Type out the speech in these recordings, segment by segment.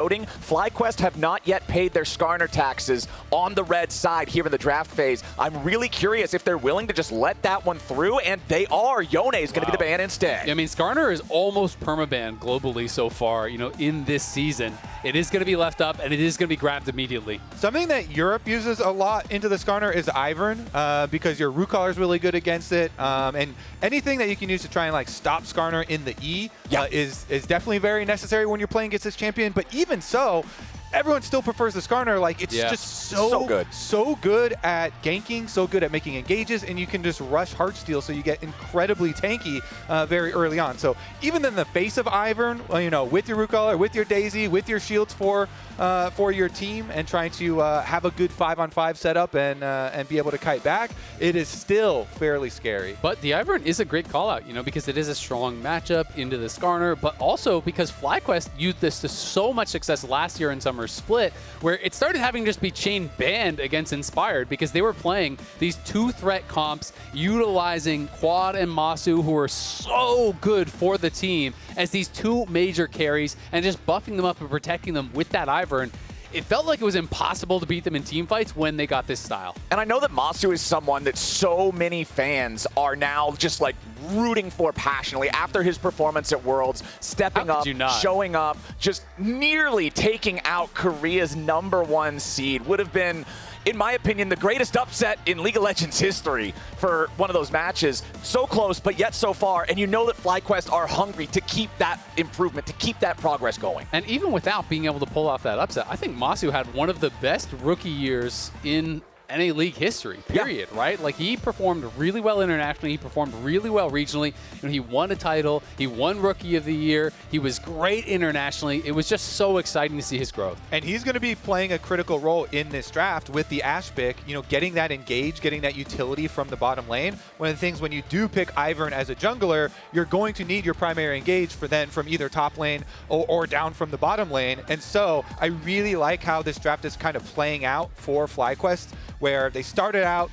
voting. FlyQuest have not yet paid their Skarner taxes on the red side here in the draft phase. I'm really curious if they're willing to just let that one through, and they are. Yone is going to be the ban instead. I mean, Skarner is almost permabanned globally so far, in this season. It is going to be left up, and it is going to be grabbed immediately. Something that Europe uses a lot into the Skarner is Ivern, because your root collar is really good against it, and anything that you can use to try and stop Skarner in the E is definitely very necessary when you're playing against this champion. But even so, everyone still prefers the Skarner. It's just so good at ganking, so good at making engages, and you can just rush Heartsteel, so you get incredibly tanky very early on. So even in the face of Ivern, with your root collar, with your Daisy, with your shields for your team, and trying to have a good 5-on-5 setup and be able to kite back, it is still fairly scary. But the Ivern is a great call out, because it is a strong matchup into the Skarner, but also because FlyQuest used this to so much success last year in Summer Split, where it started having to just be chain banned against Inspired because they were playing these 2-threat comps, utilizing Quad and Massu, who are so good for the team, as these 2 major carries, and just buffing them up and protecting them with that Ivern. It felt like it was impossible to beat them in team fights when they got this style. And I know that Massu is someone that so many fans are now just rooting for passionately after his performance at Worlds, stepping up, showing up, just nearly taking out Korea's #1 seed. Would have been, in my opinion, the greatest upset in League of Legends history for one of those matches. So close, but yet so far. And you know that FlyQuest are hungry to keep that improvement, to keep that progress going. And even without being able to pull off that upset, I think Massu had one of the best rookie years in NA League history, period, right? He performed really well internationally. He performed really well regionally. He won a title. He won Rookie of the Year. He was great internationally. It was just so exciting to see his growth. And he's going to be playing a critical role in this draft with the AShe pick, getting that engage, getting that utility from the bottom lane. One of the things when you do pick Ivern as a jungler, you're going to need your primary engage from either top lane or down from the bottom lane. And so I really like how this draft is kind of playing out for FlyQuest, where they started out,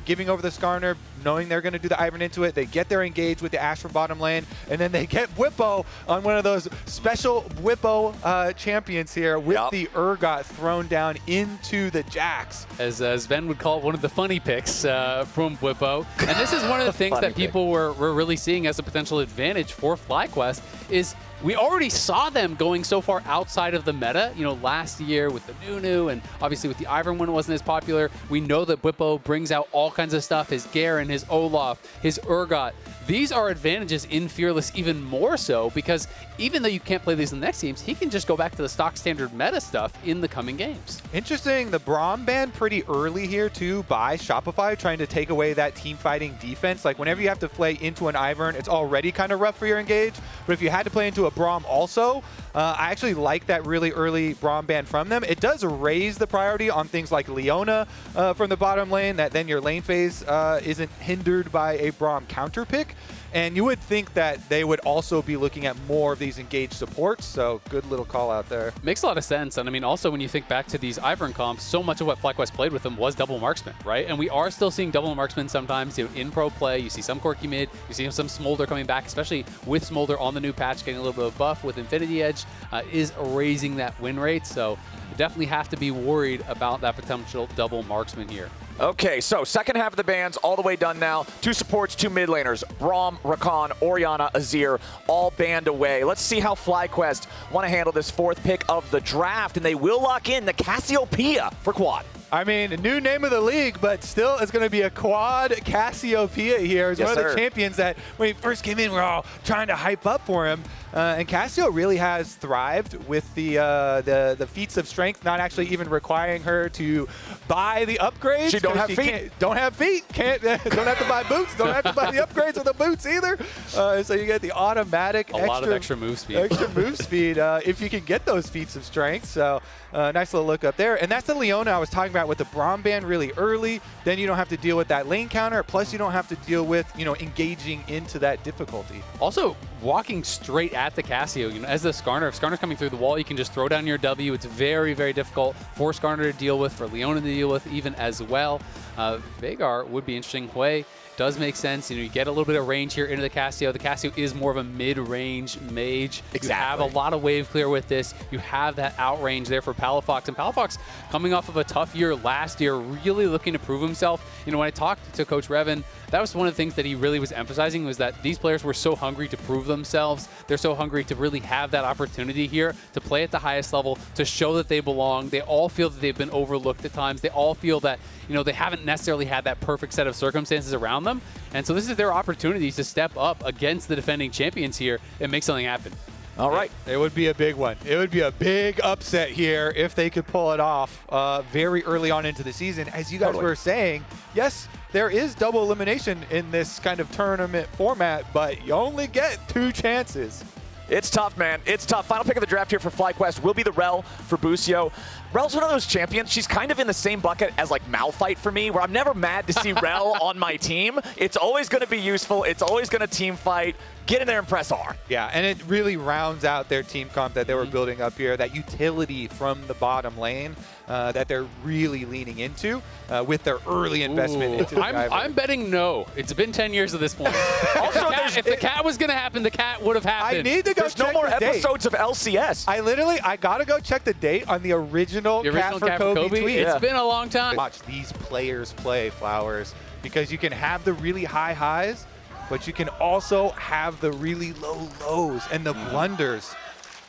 giving over the Skarner, knowing they're going to do the Ivern into it. They get their engage with the AShe from bottom lane, and then they get Bwipo on one of those special Bwipo champions here with the Urgot thrown down into the Jax. As Sven would call it, one of the funny picks from Bwipo. And this is one of the things that people were really seeing as a potential advantage for FlyQuest is we already saw them going so far outside of the meta, last year with the Nunu and obviously with the Ivern when it wasn't as popular. We know that Bwipo brings out all kinds of stuff, his Garen, his Olaf, his Urgot. These are advantages in Fearless even more so because even though you can't play these in the next games, he can just go back to the stock standard meta stuff in the coming games. Interesting, the Braum ban pretty early here too by Shopify, trying to take away that team fighting defense. Whenever you have to play into an Ivern, it's already kind of rough for your engage, but if you had to play into a Braum also, I actually like that really early Braum ban from them. It does raise the priority on things like Leona from the bottom lane, that then your lane phase isn't hindered by a Braum counter pick. And you would think that they would also be looking at more of these engaged supports, so good little call out there. Makes a lot of sense, and I mean, also when you think back to these Ivern comps, so much of what FlyQuest played with them was double marksman, right? And we are still seeing double marksman sometimes in pro play. You see some Corki mid, you see some Smolder coming back, especially with Smolder on the new patch, getting a little bit of buff with Infinity Edge, is raising that win rate, so definitely have to be worried about that potential double marksman here. Okay, so second half of the bans all the way done now. 2 supports, 2 mid laners. Braum, Rakan, Orianna, Azir, all banned away. Let's see how FlyQuest want to handle this 4th pick of the draft, and they will lock in the Cassiopeia for Quad. I mean, a new name of the league, but still it's going to be a Quad Cassiopeia here. It's one of the champions that when he first came in, we're all trying to hype up for him. And Cassio really has thrived with the feats of strength, not actually even requiring her to buy the upgrades. She don't have feet. Don't have feet. Don't have to buy boots. Don't have to buy the upgrades of the boots either. So you get the automatic a lot of extra move speed. Extra move speed if you can get those feats of strength. So nice little look up there. And that's the Leona I was talking about with the Braum ban really early. Then you don't have to deal with that lane counter. Plus you don't have to deal with engaging into that difficulty. Also, walking straight at the Cassio, as the Skarner, if Skarner's coming through the wall, you can just throw down your W. It's very, very difficult for Skarner to deal with, for Leona to deal with even as well. Veigar would be interesting. Hwei does make sense. You get a little bit of range here into the Cassio. The Cassio is more of a mid-range mage. Exactly. You have a lot of wave clear with this. You have that outrange there for Palafox. And Palafox, coming off of a tough year last year, really looking to prove himself. When I talked to Coach Revan, that was one of the things that he really was emphasizing, was that these players were so hungry to prove themselves. They're so hungry to really have that opportunity here to play at the highest level, to show that they belong. They all feel that they've been overlooked at times. They all feel that, they haven't necessarily had that perfect set of circumstances around them. And so this is their opportunity to step up against the defending champions here and make something happen. All right. It would be a big one. It would be a big upset here if they could pull it off very early on into the season. As you guys were saying, yes, there is double elimination in this kind of tournament format, but you only get 2 chances. It's tough, man. It's tough. Final pick of the draft here for FlyQuest will be the Rell for Busio. Rell's one of those champions. She's kind of in the same bucket as like Malphite for me, where I'm never mad to see Rell on my team. It's always going to be useful. It's always going to team fight. Get in there and press R. Yeah, and it really rounds out their team comp that they were building up here. That utility from the bottom lane that they're really leaning into with their early investment into the I'm betting no. It's been 10 years at this point. Also, if the cat was going to happen, the cat would have happened. I need to go There's check no more the date. episodes of LCS. I got to go check the date on the original Cat for Kobe tweet. It's been a long time. Watch these players play, Flowers, because you can have the really high highs, but you can also have the really low lows and the blunders.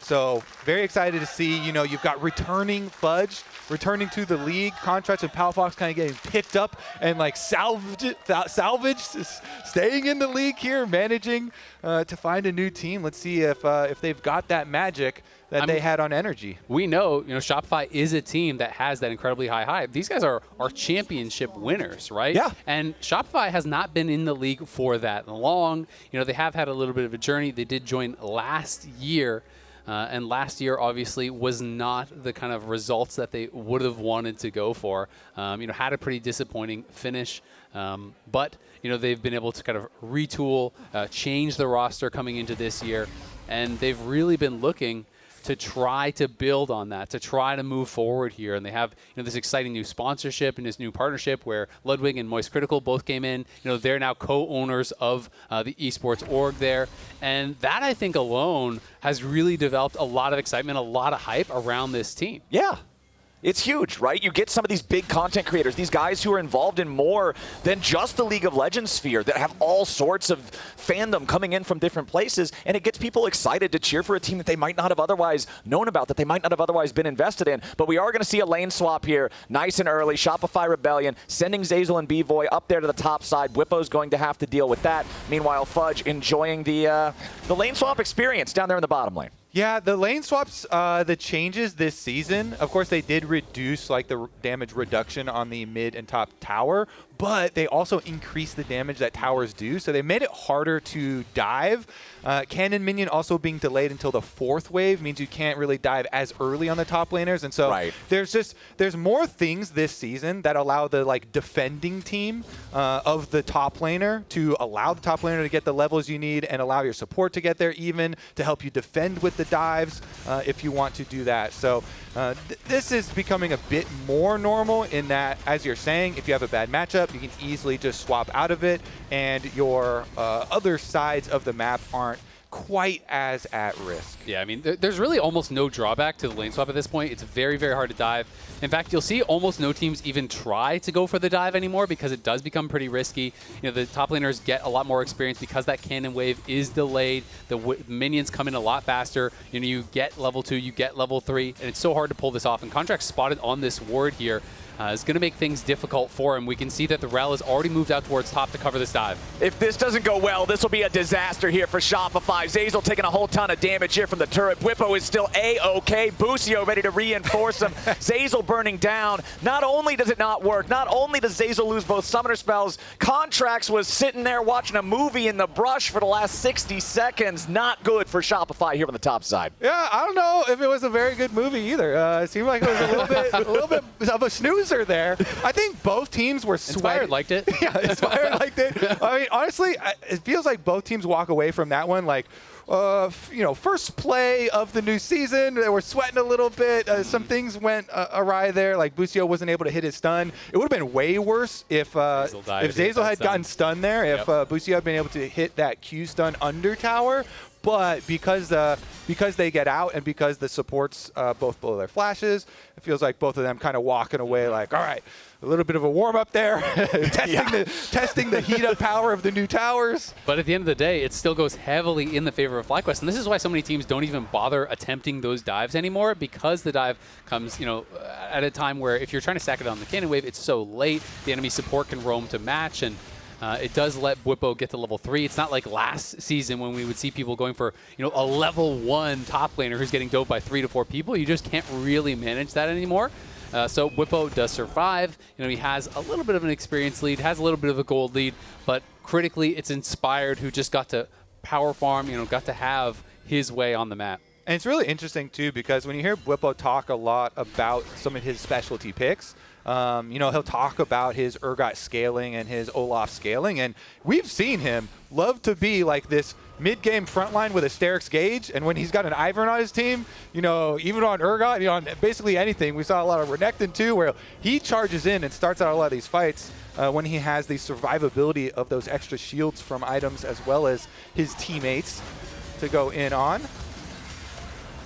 So very excited to see, you've got returning Fudge, returning to the league. Contractz and Palafox kind of getting picked up and like salvaged, staying in the league here, managing to find a new team. Let's see if they've got that magic that they had on energy. We know, Shopify is a team that has that incredibly high. These guys are championship winners, right? Yeah. And Shopify has not been in the league for that long. They have had a little bit of a journey. They did join last year. And last year, obviously, was not the kind of results that they would have wanted to go for. Had a pretty disappointing finish. But, they've been able to kind of retool, change the roster coming into this year. And they've really been looking to try to build on that, to try to move forward here. And they have this exciting new sponsorship and this new partnership where Ludwig and Moist Critical both came in. They're now co-owners of the eSports org there. And that, I think, alone has really developed a lot of excitement, a lot of hype around this team. Yeah. It's huge, right? You get some of these big content creators, these guys who are involved in more than just the League of Legends sphere, that have all sorts of fandom coming in from different places, and it gets people excited to cheer for a team that they might not have otherwise known about, that they might not have otherwise been invested in. But we are going to see a lane swap here, nice and early. Shopify Rebellion sending Zeyzal and Bvoy up there to the top side. Bwipo's going to have to deal with that. Meanwhile, Fudge enjoying the lane swap experience down there in the bottom lane. Yeah, the lane swaps, the changes this season, of course, they did reduce like the damage reduction on the mid and top tower, but they also increased the damage that towers do, so they made it harder to dive. Cannon minion also being delayed until the 4th wave means you can't really dive as early on the top laners, and so there's more things this season that allow the like defending team of the top laner to allow the top laner to get the levels you need and allow your support to get there even, to help you defend with the dives if you want to do that. So this is becoming a bit more normal in that, as you're saying, if you have a bad matchup, you can easily just swap out of it, and your other sides of the map aren't quite as at risk. Yeah, I mean, there's really almost no drawback to the lane swap at this point. It's very, very hard to dive. In fact, you'll see almost no teams even try to go for the dive anymore because it does become pretty risky. The top laners get a lot more experience because that cannon wave is delayed. The minions come in a lot faster. You get level 2, you get level 3, and it's so hard to pull this off. And Contractz spotted on this ward here is going to make things difficult for him. We can see that the Rell has already moved out towards top to cover this dive. If this doesn't go well, this will be a disaster here for Shopify. Zeyzal taking a whole ton of damage here from the turret. Bwipo is still A-OK. Busio ready to reinforce him. Zeyzal burning down. Not only does it not work, not only does Zeyzal lose both summoner spells, Contractz was sitting there watching a movie in the brush for the last 60 seconds. Not good for Shopify here on the top side. Yeah, I don't know if it was a very good movie either. It seemed like it was a little bit of a snoozer there. I think both teams were sweating. Inspired liked it. Yeah, Inspired liked it. I mean, honestly, it feels like both teams walk away from that one like, first play of the new season. They were sweating a little bit. Some things went awry there. Like Busio wasn't able to hit his stun. It would have been way worse if Zeyzal had gotten stunned there. If Busio had been able to hit that Q stun under tower. But because they get out and because the supports both blow their flashes, it feels like both of them kind of walking away like, all right, a little bit of a warm-up there, testing the heat-up power of the new towers. But at the end of the day, it still goes heavily in the favor of FlyQuest, and this is why so many teams don't even bother attempting those dives anymore, because the dive comes, at a time where if you're trying to stack it on the cannon wave, it's so late, the enemy support can roam to match, and it does let Bwipo get to level 3. It's not like last season when we would see people going for, a level 1 top laner who's getting doped by 3 to 4 people. You just can't really manage that anymore. So Bwipo does survive. He has a little bit of an experience lead, has a little bit of a gold lead, but critically it's Inspired who just got to power farm, got to have his way on the map. And it's really interesting too, because when you hear Bwipo talk a lot about some of his specialty picks, he'll talk about his Urgot scaling and his Olaf scaling, and we've seen him love to be like this mid-game frontline with Asterix Gauge, and when he's got an Ivern on his team, even on Urgot, on basically anything, we saw a lot of Renekton too, where he charges in and starts out a lot of these fights when he has the survivability of those extra shields from items as well as his teammates to go in on.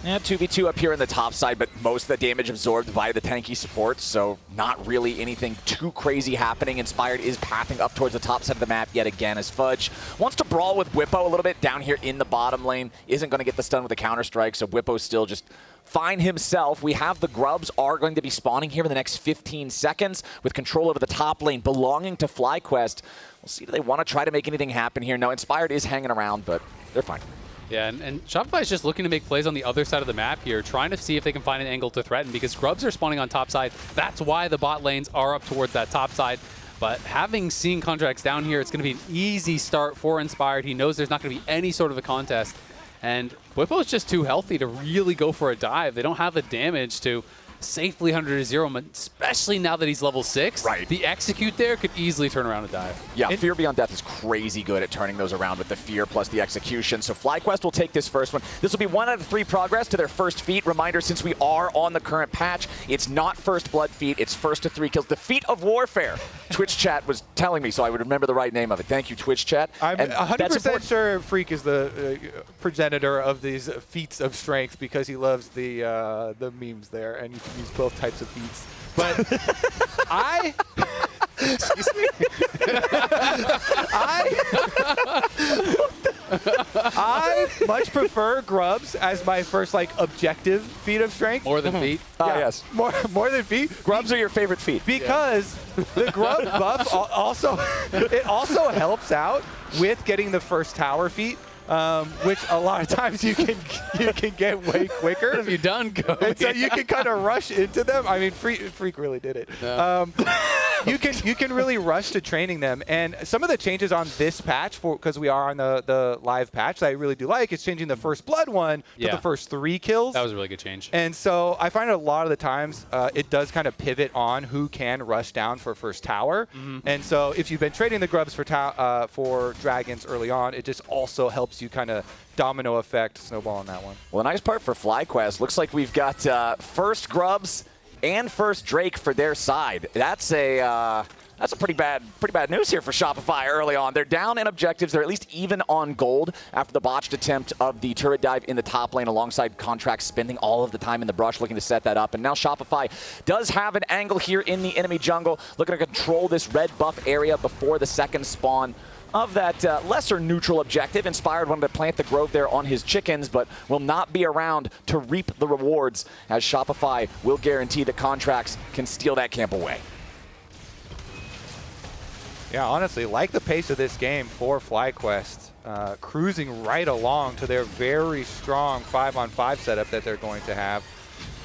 Yeah, 2v2 up here in the top side, but most of the damage absorbed by the tanky supports, so not really anything too crazy happening. Inspired is pathing up towards the top side of the map yet again as Fudge wants to brawl with Bwipo a little bit down here in the bottom lane. Isn't going to get the stun with the counter-strike, so Bwipo's still just fine himself. We have the Grubs are going to be spawning here in the next 15 seconds with control over the top lane belonging to FlyQuest. We'll see if they want to try to make anything happen here. No, Inspired is hanging around, but they're fine. Yeah, and Shopify is just looking to make plays on the other side of the map here, trying to see if they can find an angle to threaten, because Grubs are spawning on top side. That's why the bot lanes are up towards that top side. But having seen Contractz down here, it's going to be an easy start for Inspired. He knows there's not going to be any sort of a contest. And Bwipo is just too healthy to really go for a dive. They don't have the damage to safely 100-0, especially now that he's level 6. Right. The execute there could easily turn around a dive. Yeah, Fear Beyond Death is crazy good at turning those around with the fear plus the execution. So FlyQuest will take this first one. This will be 1 out of 3 progress to their first feat. Reminder, since we are on the current patch, it's not first blood feat, it's first to 3 kills. The feat of warfare. Twitch chat was telling me, so I would remember the right name of it. Thank you, Twitch chat. I'm 100% sure Freak is the progenitor of these feats of strength, because he loves the memes there, and you can use both types of feats. But excuse me. I much prefer Grubs as my first objective feat of strength. More than feat? Yeah, yes. More than feat. Grubs are your favorite feat. Because the Grub buff also helps out with getting the first tower feat. Which a lot of times you can get way quicker. What have you done, Cody? And so you can kind of rush into them. I mean, Freak really did it. No. You can really rush to training them. And some of the changes on this patch, because we are on the live patch, that I really do like, is changing the first blood one to the first 3 kills. That was a really good change. And so I find a lot of the times it does kind of pivot on who can rush down for first tower. And so if you've been trading the Grubs for dragons early on, it just also helps you kind of domino effect snowball on that one. Well, the nice part for FlyQuest, looks like we've got first Grubs and first Drake for their side. That's a pretty bad news here for Shopify early on. They're down in objectives. They're at least even on gold after the botched attempt of the turret dive in the top lane alongside Contractz spending all of the time in the brush looking to set that up. And now Shopify does have an angle here in the enemy jungle, looking to control this red buff area before the second spawn of that lesser neutral objective. Inspired wanted to plant the grove there on his chickens, but will not be around to reap the rewards, as Shopify will guarantee that Contractz can steal that camp away. Yeah, honestly, like the pace of this game for FlyQuest, cruising right along to their very strong 5-on-5 setup that they're going to have.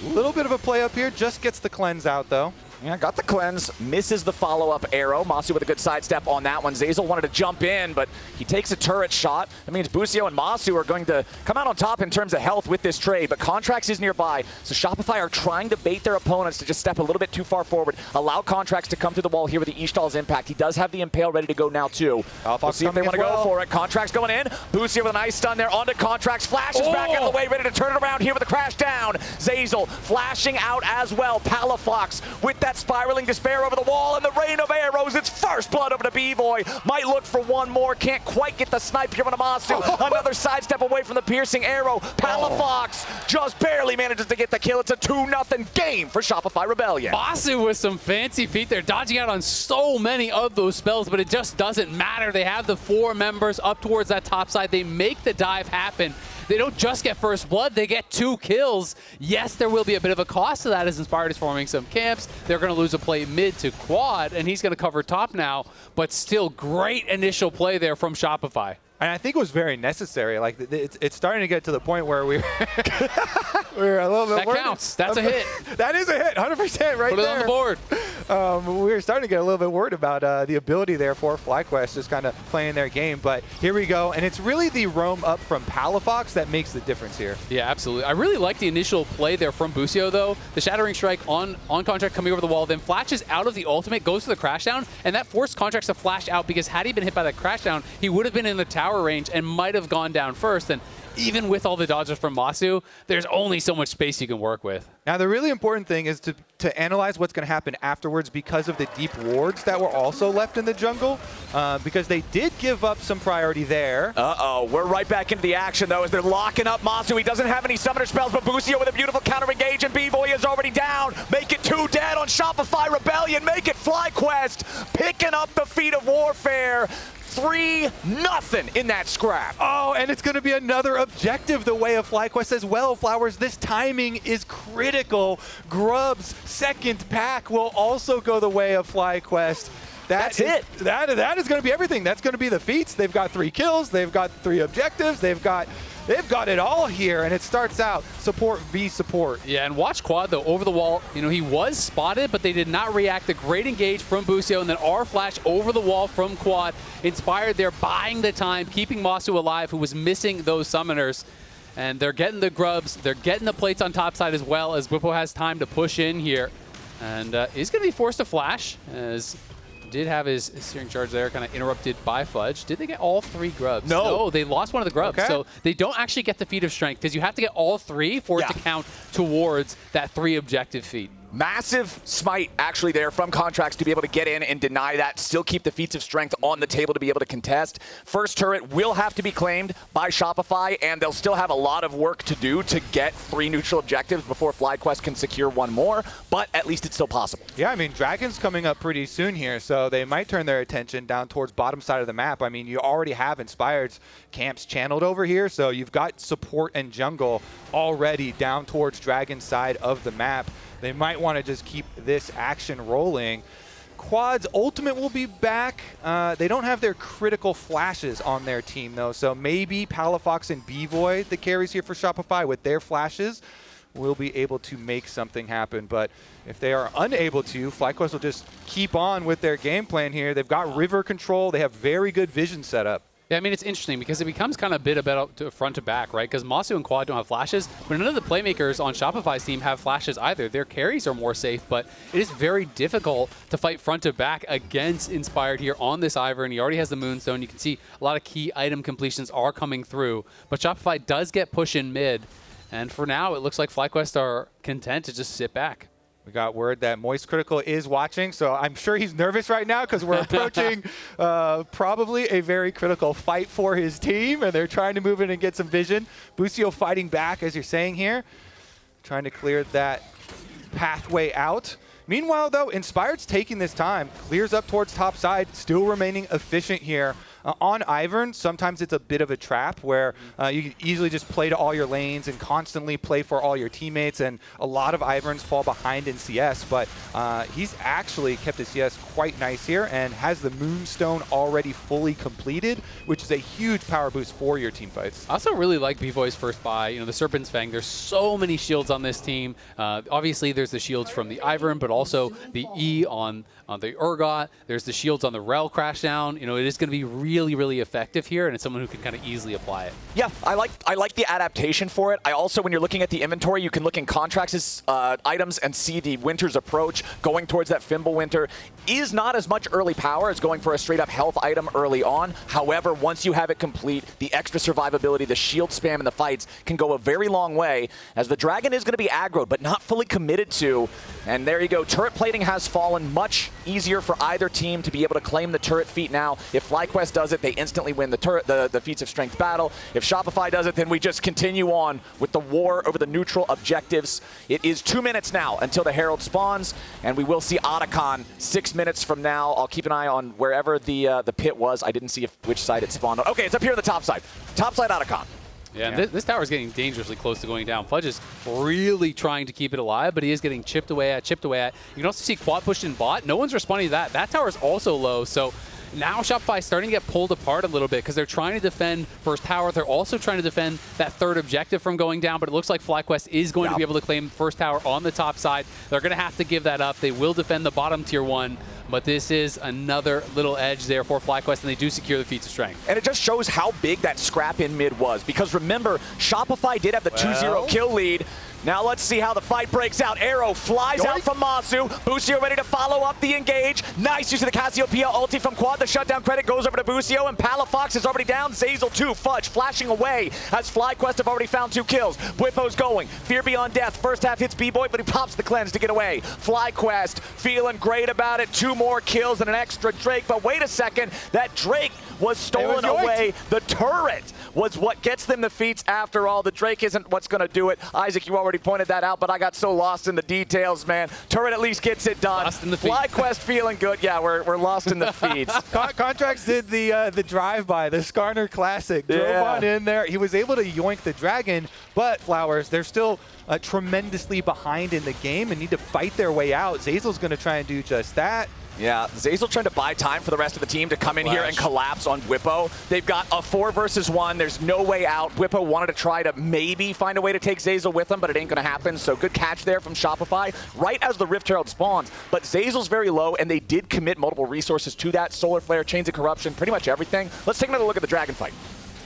A little bit of a play up here, just gets the cleanse out though. Yeah, got the cleanse, misses the follow-up arrow. Massu with a good sidestep on that one. Zeyzal wanted to jump in, but he takes a turret shot. That means Busio and Massu are going to come out on top in terms of health with this trade, but Contractz is nearby, so Shopify are trying to bait their opponents to just step a little bit too far forward, allow Contractz to come to the wall here with the eStall's impact. He does have the Impale ready to go now, too. We'll see if they want to go for it. Contractz going in. Busio with a nice stun there onto Contractz. Flashes back out of the way, ready to turn it around here with a crash down. Zeyzal flashing out as well. Palafox with that spiraling despair over the wall and the rain of arrows. It's first blood over to Bvoy. Might look for one more. Can't quite get the snipe here on Massu. Another sidestep away from the piercing arrow. Palafox just barely manages to get the kill. It's a 2-0 game for Shopify Rebellion. Massu with some fancy feet there, dodging out on so many of those spells, but it just doesn't matter. They have the 4 members up towards that top side. They make the dive happen. They don't just get first blood, they get 2 kills. Yes, there will be a bit of a cost to that as Inspired is forming some camps. They're going to lose a play mid to quad, and he's going to cover top now, but still great initial play there from Shopify. And I think it was very necessary. Like, it's starting to get to the point where we're a little bit That worried. counts. That's a hit. That is a hit, 100% right there. Put it on the board. We were starting to get a little bit worried about the ability there for FlyQuest just kind of playing their game. But here we go. And it's really the roam up from Palafox that makes the difference here. Yeah, absolutely. I really like the initial play there from Busio, though. The Shattering Strike on Contract coming over the wall, then flashes out of the ultimate, goes to the crash down, and that forced Contractz to flash out because had he been hit by that crash down, he would have been in the tower range and might have gone down first. And even with all the dodges from Massu, there's only so much space you can work with. Now, the really important thing is to analyze what's going to happen afterwards because of the deep wards that were also left in the jungle, because they did give up some priority there. Uh-oh, we're right back into the action, though, as they're locking up Massu. He doesn't have any summoner spells, but Busio with a beautiful counter-engage, and Bvoy is already down. Make it 2 dead on Shopify Rebellion. Make it FlyQuest, picking up the feat of warfare. 3-0 in that scrap. Oh, and it's going to be another objective the way of FlyQuest as well, Flowers. This timing is critical. Grubs' second pack will also go the way of FlyQuest. That's it. That is going to be everything. That's going to be the feats. They've got 3 kills. They've got 3 objectives. They've got it all here, and it starts out support v support. Yeah, and watch Quad, though, over the wall. You know, he was spotted, but they did not react. A great engage from Busio, and then R-Flash over the wall from Quad. Inspired there, buying the time, keeping Massu alive, who was missing those summoners. And they're getting the grubs. They're getting the plates on top side as well, as Bwipo has time to push in here. And he's going to be forced to flash, as did have his searing charge there, kind of interrupted by Fudge. Did they get all 3 grubs? No, they lost one of the grubs. Okay. So they don't actually get the feat of strength, because you have to get all 3 for it to count towards that 3 objective feat. Massive smite actually there from Contractz to be able to get in and deny that, still keep the feats of strength on the table to be able to contest. First turret will have to be claimed by Shopify, and they'll still have a lot of work to do to get 3 neutral objectives before FlyQuest can secure 1 more, but at least it's still possible. Yeah, I mean, Dragon's coming up pretty soon here, so they might turn their attention down towards bottom side of the map. I mean, you already have Inspired's camps channeled over here, so you've got support and jungle already down towards Dragon's side of the map. They might want to just keep this action rolling. Quad's ultimate will be back. They don't have their critical flashes on their team, though, so maybe Palafox and Bvoy, the carries here for Shopify, with their flashes, will be able to make something happen. But if they are unable to, FlyQuest will just keep on with their game plan here. They've got river control. They have very good vision setup. Yeah, I mean, it's interesting because it becomes kind of a bit about front to back, right? Because Massu and Quad don't have flashes, but none of the playmakers on Shopify's team have flashes either. Their carries are more safe, but it is very difficult to fight front to back against Inspired here on this Ivern. He already has the Moonstone. You can see a lot of key item completions are coming through, but Shopify does get push in mid, and for now, it looks like FlyQuest are content to just sit back. We got word that Moist Critical is watching, so I'm sure he's nervous right now because we're approaching probably a very critical fight for his team, and they're trying to move in and get some vision. Busio fighting back, as you're saying here, trying to clear that pathway out. Meanwhile, though, Inspired's taking this time, clears up towards top side, still remaining efficient here. On Ivern, sometimes it's a bit of a trap where you can easily just play to all your lanes and constantly play for all your teammates, and a lot of Iverns fall behind in CS, but he's actually kept his CS quite nice here and has the Moonstone already fully completed, which is a huge power boost for your team fights. I also really like Bvoy's first buy. You know, the Serpent's Fang, there's so many shields on this team. Obviously, there's the shields from the Ivern, but also the E on the Urgot. There's the shields on the Rell crash down. You know, it is going to be really, really effective here, and it's someone who can kind of easily apply it. Yeah, I like the adaptation for it. I also, when you're looking at the inventory, you can look in Contractz' items and see the Winter's approach going towards that Fimbulwinter is not as much early power as going for a straight-up health item early on. However, once you have it complete, the extra survivability, the shield spam in the fights can go a very long way, as the Dragon is going to be aggroed, but not fully committed to. And there you go. Turret plating has fallen. Much easier for either team to be able to claim the turret feat now. If FlyQuest does it, they instantly win the turret, the feats of strength battle. If Shopify does it, then we just continue on with the war over the neutral objectives. It is 2 minutes now until the Herald spawns, and we will see Otacon 6 minutes from now. I'll keep an eye on wherever the pit was. I didn't see which side it spawned on. Okay, it's up here on the top side. Top side Otacon. Yeah, and this tower is getting dangerously close to going down. Fudge is really trying to keep it alive, but he is getting chipped away at. You can also see quad pushed in bot. No one's responding to that. That tower is also low, so now Shopify is starting to get pulled apart a little bit because they're trying to defend first tower. They're also trying to defend that third objective from going down, but it looks like FlyQuest is going to be able to claim first tower on the top side. They're going to have to give that up. They will defend the bottom tier 1. But this is another little edge there for FlyQuest, and they do secure the feats of strength. And it just shows how big that scrap in mid was, because remember, Shopify did have the 2-0 kill lead. Now let's see how the fight breaks out. Arrow flies out from Massu. Busio ready to follow up the engage. Nice use of the Cassiopeia ulti from Quad. The shutdown credit goes over to Busio, and Palafox is already down. Zeyzal 2, Fudge flashing away as FlyQuest have already found 2 kills. Bwipo's going. Fear Beyond Death. First half hits Bvoy, but he pops the cleanse to get away. FlyQuest feeling great about it. 2 more kills and an extra Drake. But wait a second. That Drake was stolen away. The turret was what gets them the feats after all. The Drake isn't what's going to do it. Isaac, you already pointed that out, but I got so lost in the details, man. Turret at least gets it done. Lost in the feed. FlyQuest feeling good. Yeah, we're lost in the feeds. Contractz did the drive-by, the Skarner classic. Drove on in there. He was able to yoink the Dragon, but Flowers, they're still tremendously behind in the game and need to fight their way out. Zeyzal's going to try and do just that. Yeah, Zeyzal trying to buy time for the rest of the team to come in here and collapse on Bwipo. They've got a 4 versus 1. There's no way out. Bwipo wanted to try to maybe find a way to take Zeyzal with him, but it ain't going to happen. So good catch there from Shopify right as the Rift Herald spawns. But Zeyzal's very low, and they did commit multiple resources to that. Solar Flare, Chains of Corruption, pretty much everything. Let's take another look at the Dragon fight.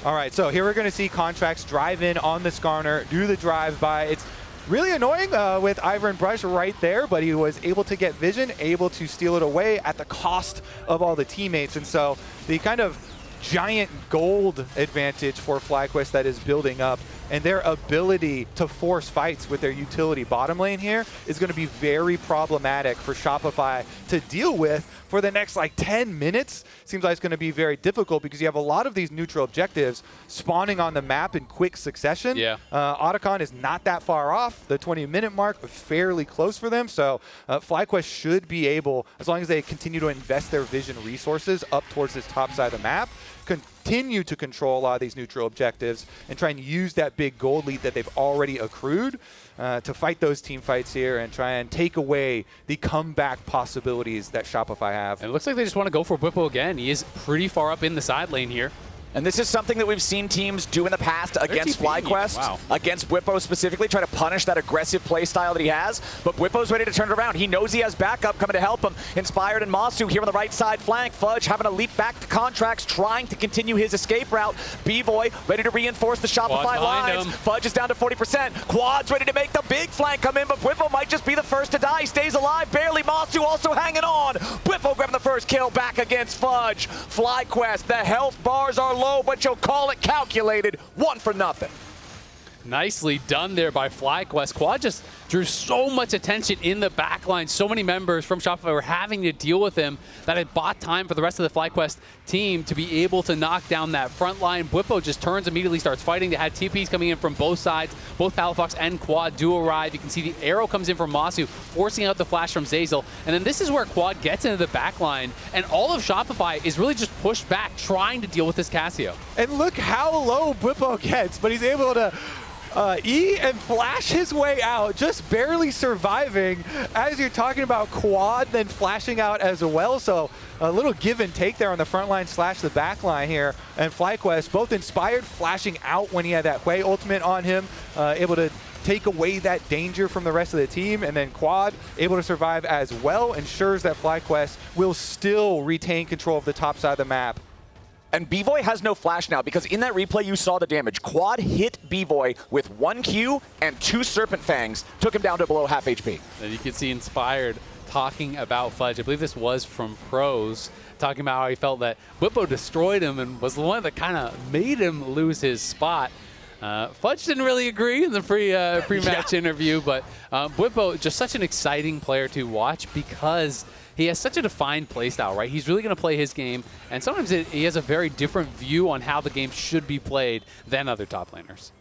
All right, so here we're going to see Contractz drive in on the Skarner, do the drive-by. It's really annoying with Ivern Brush right there, but he was able to get vision, able to steal it away at the cost of all the teammates. And so the kind of giant gold advantage for FlyQuest that is building up, and their ability to force fights with their utility bottom lane here is going to be very problematic for Shopify to deal with for the next like 10 minutes. Seems like it's going to be very difficult because you have a lot of these neutral objectives spawning on the map in quick succession. Yeah. Otacon is not that far off. The 20-minute mark was fairly close for them. So FlyQuest should be able, as long as they continue to invest their vision resources up towards this top side of the map, continue to control a lot of these neutral objectives and try and use that big gold lead that they've already accrued to fight those team fights here and try and take away the comeback possibilities that Shopify have. And it looks like they just want to go for Bwipo again. He is pretty far up in the side lane here. And this is something that we've seen teams do in the past against FlyQuest, against Bwipo specifically, try to punish that aggressive play style that he has. But Bwipo's ready to turn it around. He knows he has backup coming to help him. Inspired and Massu here on the right side flank. Fudge having a leap back to Contractz, trying to continue his escape route. Bvoy ready to reinforce the Shopify lines. Fudge is down to 40%. Quad's ready to make the big flank come in, but Bwipo might just be the first to die. He stays alive, barely. Massu also hanging on. Bwipo grabbing the first kill back against Fudge. FlyQuest, the health bars are low, but you'll call it calculated. 1-0. Nicely done there by FlyQuest. Quad just drew so much attention in the backline. So many members from Shopify were having to deal with him that it bought time for the rest of the FlyQuest team to be able to knock down that front line. Bwipo just turns, immediately starts fighting. They had TPs coming in from both sides. Both Palafox and Quad do arrive. You can see the arrow comes in from Massu, forcing out the flash from Zeyzal. And then this is where Quad gets into the backline, and all of Shopify is really just pushed back, trying to deal with this Cassio. And look how low Bwipo gets, but he's able to E and flash his way out, just barely surviving as you're talking about Quad then flashing out as well. So a little give and take there on the front line / the back line here. And FlyQuest both inspired, flashing out when he had that Hwei ultimate on him, able to take away that danger from the rest of the team. And then Quad able to survive as well, ensures that FlyQuest will still retain control of the top side of the map. And Bvoy has no flash now because in that replay you saw the damage. Quad hit Bvoy with 1 Q and 2 Serpent Fangs, took him down to below half HP. And you can see Inspired talking about Fudge. I believe this was from Pros, talking about how he felt that Bwipo destroyed him and was the one that kind of made him lose his spot. Fudge didn't really agree in the pre-match interview, but Bwipo, just such an exciting player to watch because he has such a defined playstyle, right? He's really going to play his game, and sometimes he has a very different view on how the game should be played than other top laners.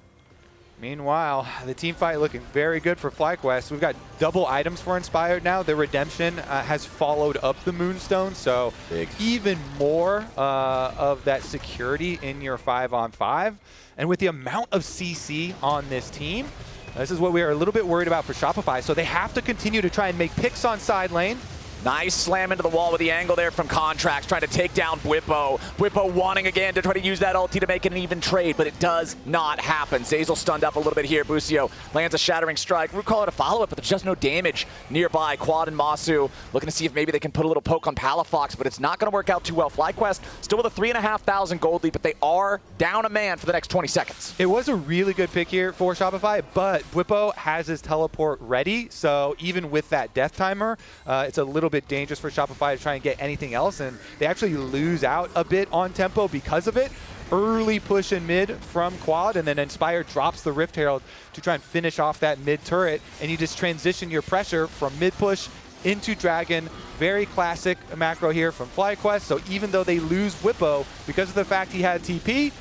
Meanwhile, the team fight looking very good for FlyQuest. We've got double items for Inspired now. The Redemption has followed up the Moonstone, so even more of that security in your 5-on-5. And with the amount of CC on this team, this is what we are a little bit worried about for Shopify. So they have to continue to try and make picks on side lane. Nice slam into the wall with the angle there from Contractz, trying to take down Bwipo. Bwipo wanting again to try to use that ulti to make it an even trade, but it does not happen. Zeyzal stunned up a little bit here. Busio lands a shattering strike. We call it a follow-up, but there's just no damage nearby. Quad and Massu looking to see if maybe they can put a little poke on Palafox, but it's not going to work out too well. FlyQuest still with a 3,500 gold lead, but they are down a man for the next 20 seconds. It was a really good pick here for Shopify, but Bwipo has his teleport ready, so even with that death timer, it's a little bit dangerous for Shopify to try and get anything else, and they actually lose out a bit on tempo because of it. Early push in mid from Quad, and then Inspired drops the Rift Herald to try and finish off that mid turret, and you just transition your pressure from mid push into Dragon. Very classic macro here from FlyQuest, so even though they lose Bwipo, because of the fact he had TP,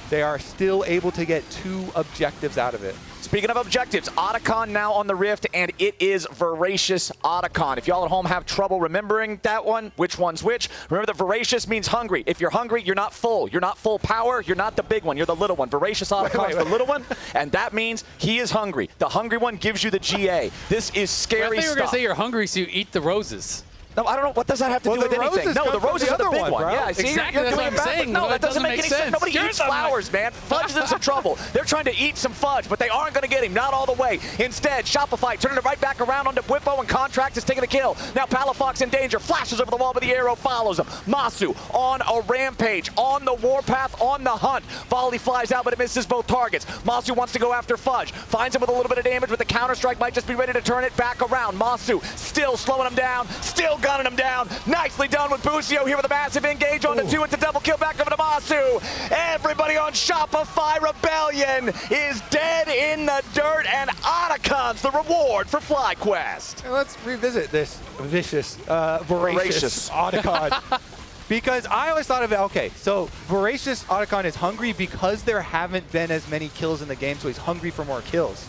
they are still able to get 2 objectives out of it. Speaking of objectives, Otacon now on the Rift, and it is Voracious Otacon. If y'all at home have trouble remembering that one, which one's which, remember that Voracious means hungry. If you're hungry, you're not full. You're not full power. You're not the big one. You're the little one. Voracious Otacon is the little one, and that means he is hungry. The hungry one gives you the GA. This is scary stuff. I think you were going to say you're hungry, so you eat the roses. No, I don't know. What does that have to do with anything? No, the roses are the big one. Yeah, see, exactly. That's what I'm saying. No, that doesn't make any sense. Nobody eats flowers, man. Fudge is in some trouble. They're trying to eat some fudge, but they aren't going to get him. Not all the way. Instead, Shopify turning it right back around onto Bwipo, and Contractz is taking the kill. Now Palafox in danger. Flashes over the wall, but the arrow follows him. Massu on a rampage, on the warpath, on the hunt. Volley flies out, but it misses both targets. Massu wants to go after Fudge. Finds him with a little bit of damage, but the counter-strike might just be ready to turn it back around. Massu still slowing him down, still gunning him down. Nicely done with Busio here with a massive engage on the 2. It's a double kill back over to Massu. Everybody on Shopify Rebellion is dead in the dirt, and Otacon's the reward for FlyQuest. And let's revisit this vicious, voracious Otacon. Because I always thought of it, okay, so Voracious Otacon is hungry because there haven't been as many kills in the game, so he's hungry for more kills.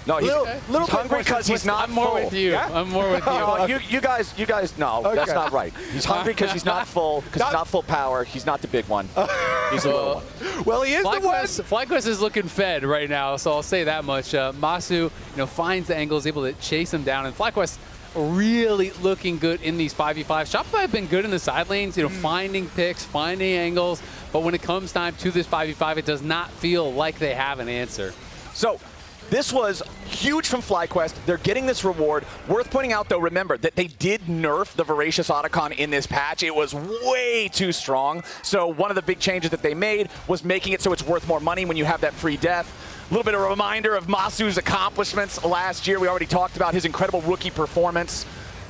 No, he's hungry because he's not I'm more full. with you. Yeah? I'm more with you. You guys, no, okay. That's not right. He's hungry because he's not full, because he's not full power. He's not the big one. He's the little one. Well, he is the one. FlyQuest is looking fed right now, so I'll say that much. Massu, finds the angle, is able to chase him down, and FlyQuest really looking good in these 5v5. Shopify have been good in the side lanes, finding picks, finding angles, but when it comes time to this 5v5, it does not feel like they have an answer. So this was huge from FlyQuest. They're getting this reward. Worth pointing out, though, remember that they did nerf the Voracious Otacon in this patch. It was way too strong. So one of the big changes that they made was making it so it's worth more money when you have that free death. A little bit of a reminder of Massu's accomplishments last year. We already talked about his incredible rookie performance.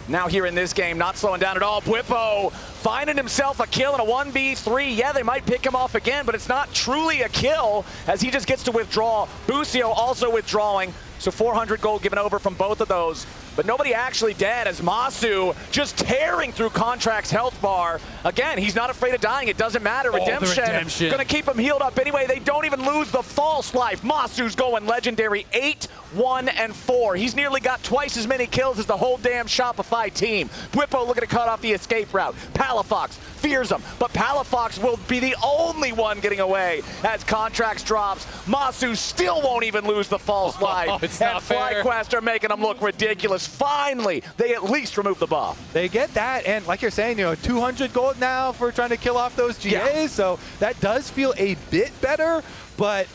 Now here in this game, not slowing down at all. Bwipo finding himself a kill in a 1v3. Yeah, they might pick him off again, but it's not truly a kill as he just gets to withdraw. Busio also withdrawing. So 400 gold given over from both of those, but nobody actually dead as Massu just tearing through Contractz' health bar. Again, he's not afraid of dying. It doesn't matter. Redemption. Gonna keep him healed up anyway. They don't even lose the false life. Massu's going legendary 8, 1, and 4. He's nearly got twice as many kills as the whole damn Shopify team. Bwipo looking to cut off the escape route. Palafox fears him, but Palafox will be the only one getting away as Contractz drops. Massu still won't even lose the false life. It's and not fair. FlyQuest are making him look ridiculous. Finally, they at least remove the buff. They get that, and like you're saying, 200 gold now for trying to kill off those GAs, so that does feel a bit better. But,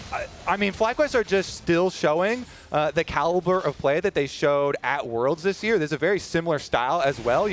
I mean, FlyQuest are just still showing the caliber of play that they showed at Worlds this year. There's a very similar style as well,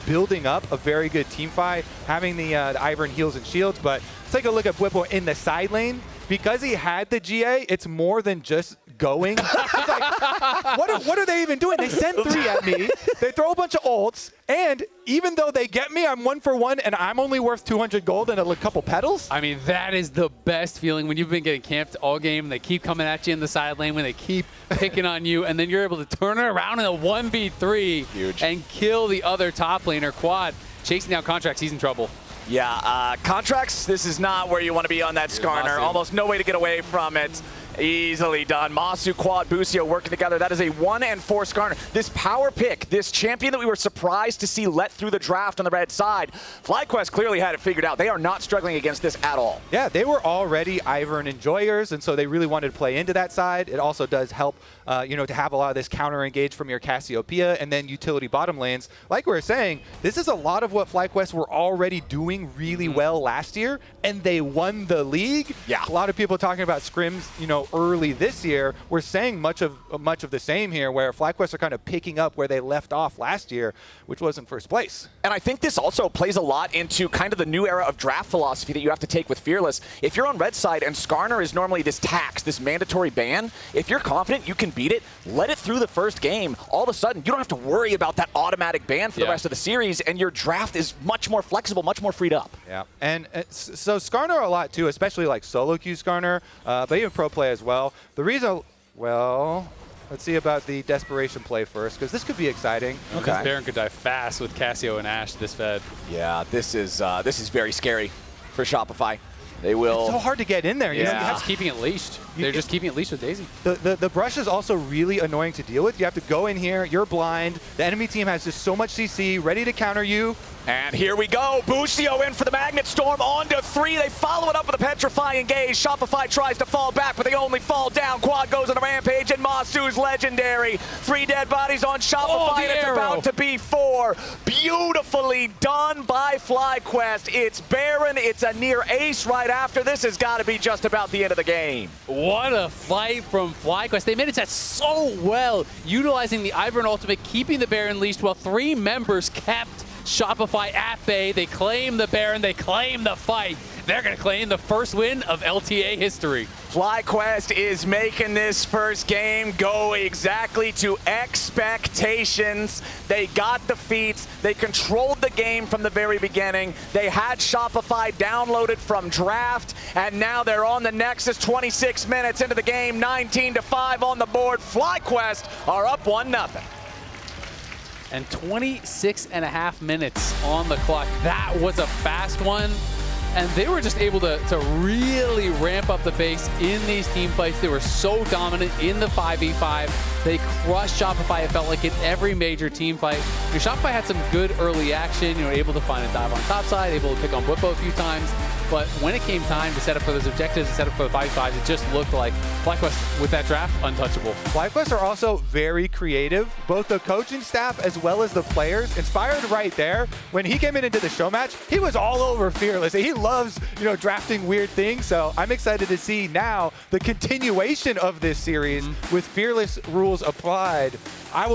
building up a very good team fight, having the Ivern heals and shields. But take a look at Bwipo in the side lane. Because he had the GA, it's more than just going. It's like, what are they even doing? They send 3 at me. They throw a bunch of ults. And even though they get me, I'm 1 for 1, and I'm only worth 200 gold and a couple petals. I mean, that is the best feeling when you've been getting camped all game. They keep coming at you in the side lane, when they keep picking on you, and then you're able to turn it around in a 1v3 Huge. And kill the other top laner. Quad chasing down Contractz. He's in trouble. Yeah, Contractz, this is not where you want to be on that Skarner. Almost no way to get away from it. Easily done. Massu, Quad, Busio working together. That is a 1 and 4 Skarner. This power pick, this champion that we were surprised to see let through the draft on the red side, FlyQuest clearly had it figured out. They are not struggling against this at all. Yeah, they were already Ivern enjoyers, and so they really wanted to play into that side. It also does help, to have a lot of this counter engage from your Cassiopeia and then utility bottom lanes. Like we were saying, this is a lot of what FlyQuest were already doing really well last year, and they won the league. Yeah. A lot of people talking about scrims, early this year. We're saying much of the same here, where FlyQuest are kind of picking up where they left off last year, which was in first place. And I think this also plays a lot into kind of the new era of draft philosophy that you have to take with Fearless. If you're on red side and Skarner is normally this tax, this mandatory ban, if you're confident you can beat it, let it through the first game. All of a sudden, you don't have to worry about that automatic ban for the rest of the series, and your draft is much more flexible, much more freed up. Yeah, and so Skarner a lot too, especially like solo queue Skarner, but even pro play as well. The reason, well, let's see about the desperation play first, because this could be exciting. Okay. This Baron could die fast with Cassio and AShe this fed. Yeah, this is very scary for Shopify. They will. It's so hard to get in there. Yeah. Just keeping it leashed. They're just keeping it leashed with Daisy. The brush is also really annoying to deal with. You have to go in here. You're blind. The enemy team has just so much CC ready to counter you. And here we go. Busio in for the Magnet Storm on to 3. They follow it up with a Petrifying Gaze. Shopify tries to fall back, but they only fall down. Quad goes on a Rampage, and Massu's legendary. 3 dead bodies on Shopify, and it's about to be 4. Beautifully done by FlyQuest. It's Baron. It's a near ace right after. This has got to be just about the end of the game. What a fight from FlyQuest. They managed that so well, utilizing the Ivern ultimate, keeping the Baron leashed while 3 members kept Shopify at bay. They claim the Baron, they claim the fight. They're going to claim the first win of LTA history. FlyQuest is making this first game go exactly to expectations. They got the feats. They controlled the game from the very beginning. They had Shopify downloaded from draft, and now they're on the Nexus 26 minutes into the game, 19-5 on the board. FlyQuest are up 1-0. And 26.5 minutes on the clock. That was a fast one. And they were just able to really ramp up the pace in these team fights. They were so dominant in the 5v5. They crushed Shopify, it felt like, in every major team fight. Shopify had some good early action, able to find a dive on top side, able to pick on Bwipo a few times. But when it came time to set up for those objectives, to set up for the 5v5s, it just looked like FlyQuest, with that draft, untouchable. FlyQuest are also very creative. Both the coaching staff as well as the players. Inspired right there. When he came into the show match, he was all over Fearless. He loves, drafting weird things. So I'm excited to see now the continuation of this series with Fearless rules applied. I will